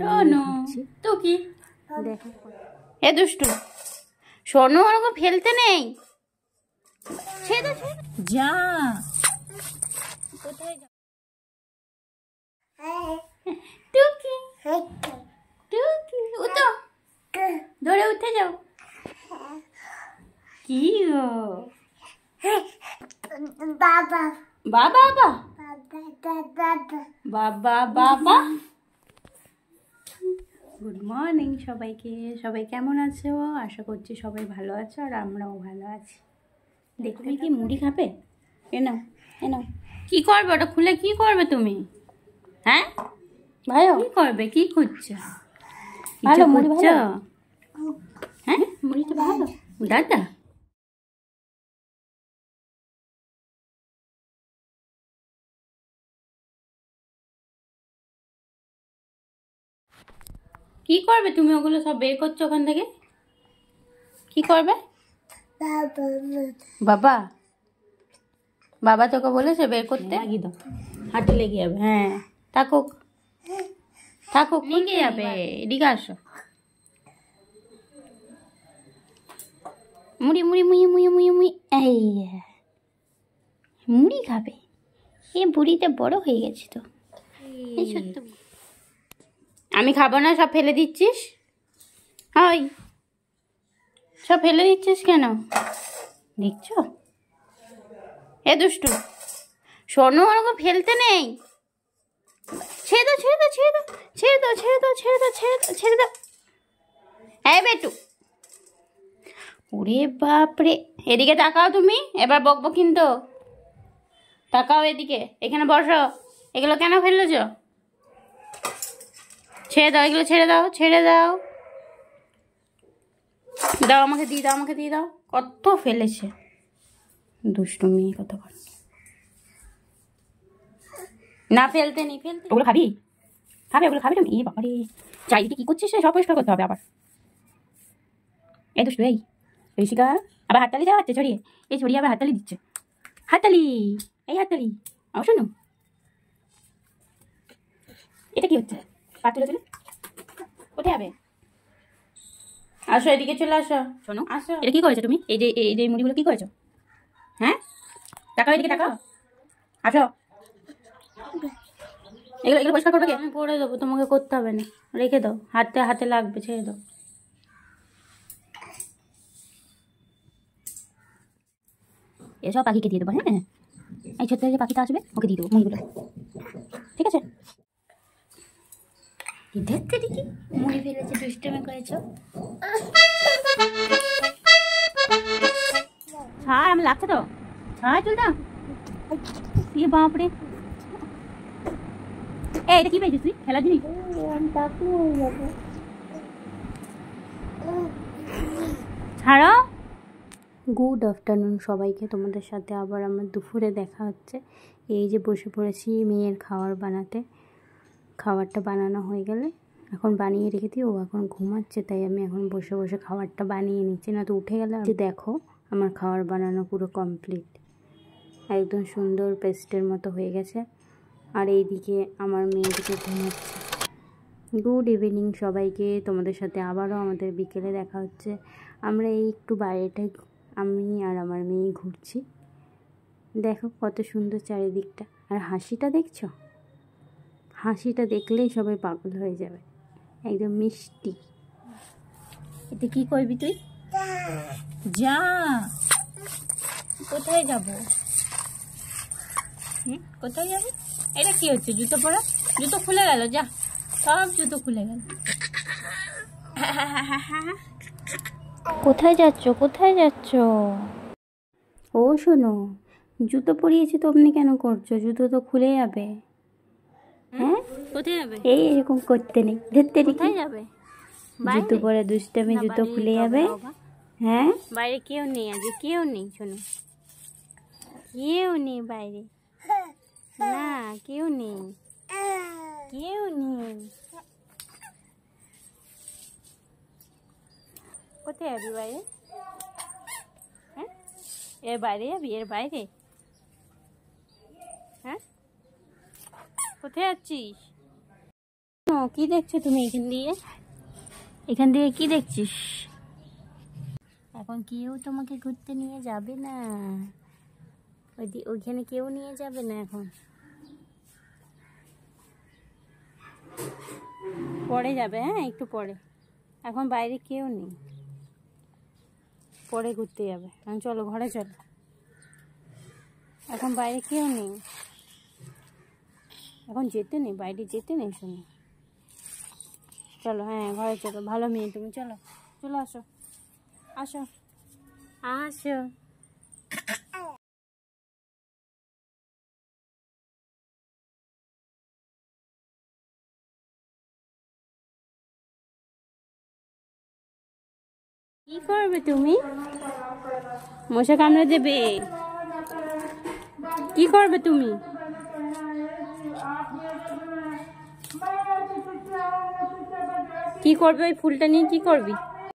শোনো তো কি দেখো এ দুষ্টু, শোনো ওরকম ফেলতে নেই। যা কোথায় যা টুকি টুকি উঠো, ধরে উঠে যাও। কি গো বাবা বাবা বাবা বাবা। গুড মর্নিং সবাইকে, সবাই কেমন আছো? আশা করছি সবাই ভালো আছো আর আমরাও ভালো আছি। দেখলে কি মুড়ি খাবে? এনো এনো, কি করবে ওটা খুলে? কি করবে তুমি? হ্যাঁ ভাই কি করবে? কি খুঁজছো? ভালো মুড়ি ভালো? হ্যাঁ মুড়িটা ভালো দাদা। কি করবে তুমি? ওগুলো সব বের করছো ওখান থেকে, কি করবে? বাবা বাবা তোকে বলেছে বের করতে? লাগিয়ে দাও, হাঁটে লেগে যাবে। হ্যাঁ থাকুক থাকুক, লেগে যাবে। এদিকে আসো। মুড়ি মুড়ি মুড়ি মুড়ি মুড়ি মুড়ি, এই মুড়ি খাবে? এই বুড়িটা বড় হয়ে গেছে তো। এই সত্য আমি খাবো না, সব ফেলে দিচ্ছিস। ওই সব ফেলে দিচ্ছিস কেন? দেখছো এ দুষ্টু, শোনো ওরকম ফেলতে নেই। ছেড়ে দাও ছেড়ে দাও ছেড়ে দাও ছেড়ে দাও ছেড়ে দাও ছেড়ে দাও ছেড়ে দাও ছেড়ে দাও। হ্যাঁ বেটু, ওরে বাপরে, এদিকে তাকাও তুমি, এবার বকবো কিন্তু। তাকাও এদিকে, এখানে বসো। এগুলো কেন ফেললেছ? ছেড়ে দাও এগুলো, ছেড়ে দাও ছেড়ে দাও। দাও আমাকে দিয়ে দাও, আমাকে দিয়ে দাও। কত ফেলেছে দুষ্টু মেয়ে, কত না ফেলতে নেই, ফেলতে। ওগুলো খাবি? খাবে ওগুলো খাবি তুমি? বাবারে, চারিদিকে কি করছিস? সব পরিষ্কার করতে হবে আবার। এই দুষ্টু, এই ঋষিকা আবার হাততালি যাওয়াচ্ছে ছড়িয়ে, এই ছড়িয়ে আবার হাততালি দিচ্ছে। হাততালি, এই হাততালি। আমার শোনো, এটা কি হচ্ছে? পা তুলে তুলে কোথায় যাবে? আসো এদিকে চলে আসো। শোনো আসো, এটা কি করেছো তুমি? এই যে মুড়িগুলো কি করেছো? হ্যাঁ টাকাও, এদিকে টাকাও। আসো, এগুলো এগুলো পরিষ্কার করবে কি? আমি করে দেবো, তোমাকে করতে হবে না, রেখে দাও। হাতে হাতে লাগবে, ছেড়ে দাও। এসব পাখিকে দিয়ে দেবো। হ্যাঁ এই ছোট্ট যে পাখিটা আসবে ওকে দিয়ে দেবো মুড়িগুলো, ঠিক আছে? দেখতে দেখি মুড়ি ফেলেছে, দুষ্টুমি করেছো। ছাড়, আমি লাগছে তো, ছাড় চুলটা। ইয়ে বাপরে, এই এটা কি পেয়েছিস তুই? খেলার জিনিস? ছাড়ো। গুড আফটারনুন সবাইকে, তোমাদের সাথে আবার আমার দুপুরে দেখা হচ্ছে। এই যে বসে পড়েছি মেয়ের খাবার বানাতে। খাবারটা বানানো হয়ে গেলে, এখন বানিয়ে রেখে দিই, ও এখন ঘুমাচ্ছে, তাই আমি এখন বসে বসে খাবারটা বানিয়ে নিচ্ছি, না তো উঠে গেলে। যে দেখো আমার খাবার বানানো পুরো কমপ্লিট, একদম সুন্দর পেস্টের মতো হয়ে গেছে। আর এইদিকে আমার মেয়েদিকে ঘুমাচ্ছে। গুড ইভিনিং সবাইকে, তোমাদের সাথে আবারও আমাদের বিকেলে দেখা হচ্ছে। আমরা এই একটু বাইরেটায় আমি আর আমার মেয়ে ঘুরছি। দেখো কত সুন্দর চারিদিকটা, আর হাসিটা দেখছো? হাসিটা দেখলেই সবাই পাগল হয়ে যাবে, একদম মিষ্টি। এতে কি করবি তুই? যা, কোথায় যাব? কোথায় যাবে? এটা কি হচ্ছে? জুতো পরা, জুতো খুলে গেল, যা সব জুতো খুলে গেল। কোথায় যাচ্ছ? কোথায় যাচ্ছ? ও শোনো, জুতো পরিয়েছি তো অমনি কেন করছো? জুতো তো খুলে যাবে। হ্যাঁ কোথায় যাবে? এই এরকম করতে নেই, ধরতে কোথায় যাবে? জুতো পরে দুষ্টামি, জুতো খুলে যাবে। হ্যাঁ বাইরে কেউ নেই, আজ কেউ নেই। শোনো, কেউ নেই বাইরে, না কেউ নেই, কেউ নেই। কোথায় যাবি বাইরে? হ্যাঁ এর বাইরে যাবি? এর বাইরে? হ্যাঁ কোথায় যাচ্ছিস? কি দেখছো তুমি এখান দিয়ে কি দেখছিস? এখন কেউ তোমাকে ঘুরতে নিয়ে যাবে না, ওইখানে কেউ নিয়ে যাবে না এখন, পরে যাবে। হ্যাঁ একটু পরে, এখন বাইরে কেউ নেই, পরে ঘুরতে যাবে। চলো ঘরে চলো, এখন বাইরে কেউ নেই, এখন যেতে নেই, বাইরে যেতে নেই শুনে। চলো হ্যাঁ ঘরে চলো, ভালো মেয়ে তুমি, চলো চলো আসো আসো আসো। কি করবে তুমি? মশা কামড়ে দেবে, কি করবে তুমি? কি করবে ওই ফুলটা নিয়ে, কি করবি?